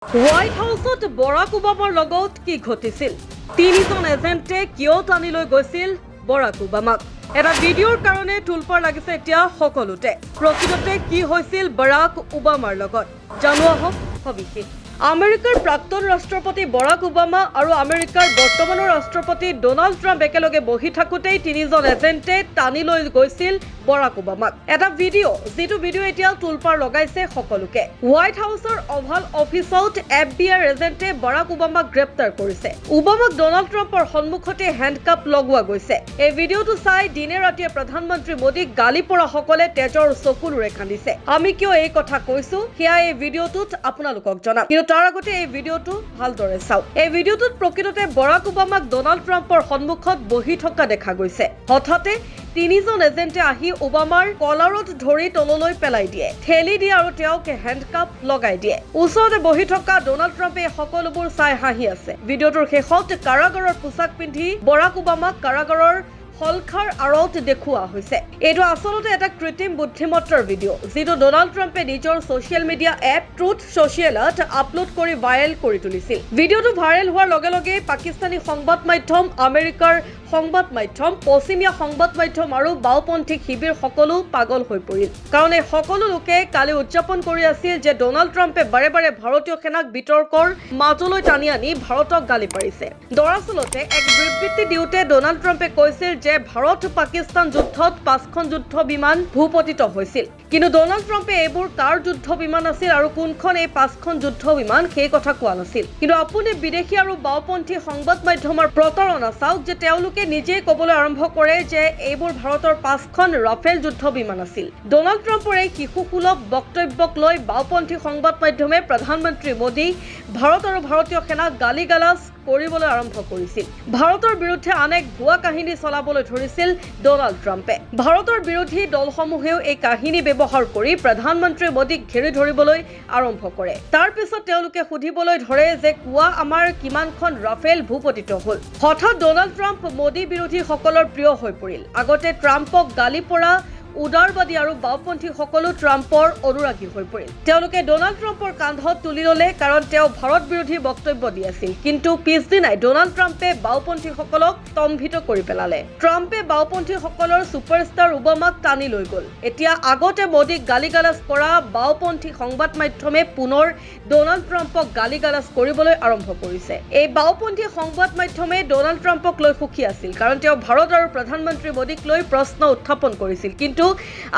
White হাউচত বৰাক ওবামাৰ লগত কি ঘটিছিল? তিনিজন এজেণ্টে কিয় টানি লৈ গৈছিল বৰাক ওবামাক? এটা ভিডিঅ'ৰ কাৰণে তোলপাৰ লাগিছে এতিয়া সকলোতে। প্ৰকৃততে কি হৈছিল বৰাক ওবামাৰ লগত জানো আহক সবিশেষ। আমেৰিকাৰ প্ৰাক্তন ৰাষ্ট্ৰপতি বৰাক ওবামা আৰু আমেৰিকাৰ বৰ্তমানৰ ৰাষ্ট্ৰপতি ডোনাল্ড ট্ৰাম্প একেলগে বহি থাকোঁতেই তিনিজন এজেণ্টে টানি লৈ গৈছিল বৰাক ওবামাক। এটা ভিডিঅ' যিটো ভিডিঅ' এতিয়া তোলপাৰ লগাইছে সকলোকে। হোৱাইট হাউচৰ অভাল অফিচত FBI এজেণ্টে বৰাক ওবামাক গ্ৰেপ্তাৰ কৰিছে। ওবামাক ডোনাল্ড ট্ৰাম্পৰ সন্মুখতে হেণ্ডকাপ লগোৱা গৈছে। এই ভিডিঅ'টো চাই দিনে ৰাতিয়ে প্ৰধানমন্ত্ৰী মোদীক গালি পৰাসকলে তেজৰ চকুলোৰে কান্দিছে। আমি কিয় এই কথা কৈছো সেয়া এই ভিডিঅ'টোত আপোনালোকক জনাম। তাৰ আগতে এই ভিডিঅ'টো ভালদৰে চাওক। এই ভিডিঅ'টোত প্ৰকৃততে বৰাক ওবামাক ডোনাল্ড ট্ৰাম্পৰ সন্মুখত বহি থকা দেখা গৈছে। হঠাতে তিনিজন এজেণ্টে আহি ওবামাৰ কলাৰত ধৰি তললৈ পেলাই দিয়ে, ঠেলি দিয়ে আৰু তেওঁক হেণ্ডকাপ লগাই দিয়ে। ওচৰতে বহি থকা ডোনাল্ড ট্ৰাম্পে সকলোবোৰ চাই হাঁহি আছে। ভিডিঅ'টোৰ শেষত কাৰাগাৰৰ পোছাক পিন্ধি বৰাক ওবামাক কাৰাগাৰৰ হলখাৰ আঁৰত দেখুওৱা হৈছে। এইটো আচলতে এটা কৃত্ৰিম বুদ্ধিমত্তাৰ ভিডিঅ' যিটো ডোনাল্ড ট্ৰাম্পে নিজৰ ছ'চিয়েল মিডিয়া এপ ট্ৰুথ ছ'চিয়েলত আপলোড কৰি ভাইৰেল কৰি তুলিছিল। ভিডিঅ'টো ভাইৰেল হোৱাৰ লগে লগে পাকিস্তানী সংবাদ মাধ্যম, আমেৰিকাৰ সংবাদ মাধ্যম, পশ্চিমীয়া সংবাদ মাধ্যম আৰু বাওঁপন্থী শিবিৰ সকলো পাগল হৈ পৰিল। কাৰণ এই সকলো লোকে কালি উদযাপন কৰি আছিল যে ডোনাল্ড ট্ৰাম্পে বাৰে বাৰে ভাৰতীয় সেনাক বিতৰ্কৰ মাজলৈ টানি আনি ভাৰতক গালি পাৰিছে। দৰাচলতে এক বিবৃতি দিওঁতে ডোনাল্ড ট্ৰাম্পে কৈছিল যে ভাৰত পাকিস্তান যুদ্ধত 5খন যুদ্ধ বিমান ভূপতিত হৈছিল। কিন্তু ডোনাল্ড ট্ৰাম্পে এইবোৰ কাৰ যুদ্ধ বিমান আছিল আৰু কোনখন এই 5খন যুদ্ধ বিমান সেই কথা কোৱা নাছিল। কিন্তু আপুনি বিদেশী আৰু বাওঁপন্থী সংবাদ মাধ্যমৰ প্ৰতাৰণা চাওক যে তেওঁলোকে নিজেই ক'বলৈ আৰম্ভ কৰে যে এইবোৰ ভাৰতৰ 5খন ৰাফেল যুদ্ধ বিমান আছিল। ডোনাল্ড ট্ৰাম্পৰ এই শিশুসুলভ বক্তব্যক লৈ বাওঁপন্থী সংবাদ মাধ্যমে প্ৰধানমন্ত্ৰী মোদী, ভাৰত আৰু ভাৰতীয় সেনাক গালি-গালাজ কৰিবলৈ আৰম্ভ কৰিছিল। ভাৰতৰ বিৰুদ্ধে আন এক ভুৱা কাহিনী চলাবলৈ ধৰিছিল ডোনাল্ড ট্ৰাম্পে। ভাৰতৰ বিৰোধী দলসমূহেও এই কাহিনী ব্যৱহাৰ কৰি প্ৰধানমন্ত্ৰী মোদীক ঘেৰি ধৰিবলৈ আৰম্ভ কৰে। তাৰ পিছত তেওঁলোকে সুধিবলৈ ধৰে যে কোৱা আমাৰ কিমানখন ৰাফেল ভূপতিত হ'ল। হঠাৎ ডোনাল্ড ট্ৰাম্প মোদী বিৰোধীসকলৰ প্ৰিয় হৈ পৰিল। আগতে ট্ৰাম্পক গালি পৰা উদাৰবাদী আৰু বাওঁপন্থী সকলো ট্ৰাম্পৰ অনুৰাগী হৈ পৰিল। তেওঁলোকে ডোনাল্ড ট্ৰাম্পৰ কান্ধত তুলি ল'লে কাৰণ তেওঁ ভাৰত বিৰোধী বক্তব্য দি আছিল। কিন্তু পিছদিনাই ডোনাল্ড ট্ৰাম্পে বাওঁপন্থীসকলক স্তম্ভিত কৰি পেলালে। ট্ৰাম্পে বাওঁপন্থীসকলৰ ছুপাৰষ্টাৰ ওবামাক টানি লৈ গ'ল। এতিয়া আগতে মোদীক গালি-গালাজ কৰা বাওঁপন্থী সংবাদ মাধ্যমে পুনৰ ডোনাল্ড ট্ৰাম্পক গালি-গালাজ কৰিবলৈ আৰম্ভ কৰিছে। এই বাওঁপন্থী সংবাদ মাধ্যমে ডোনাল্ড ট্ৰাম্পক লৈ সুখী আছিল কাৰণ তেওঁ ভাৰত আৰু প্ৰধানমন্ত্ৰী মোদীক লৈ প্ৰশ্ন উত্থাপন কৰিছিল। কিন্তু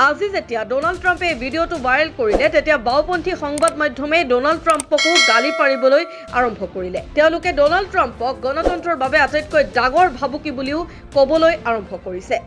আজি যেতিয়া ডোনাল্ড ট্ৰাম্পে এই ভিডিঅ'টো ভাইৰেল কৰিলে তেতিয়া বাওঁপন্থী সংবাদ মাধ্যমে ডোনাল্ড ট্ৰাম্পকো গালি পাৰিবলৈ আৰম্ভ কৰিলে। তেওঁলোকে ডোনাল্ড ট্ৰাম্পক গণতন্ত্ৰৰ বাবে আটাইতকৈ ডাঙৰ ভাবুকি বুলিও ক'বলৈ আৰম্ভ কৰিছে।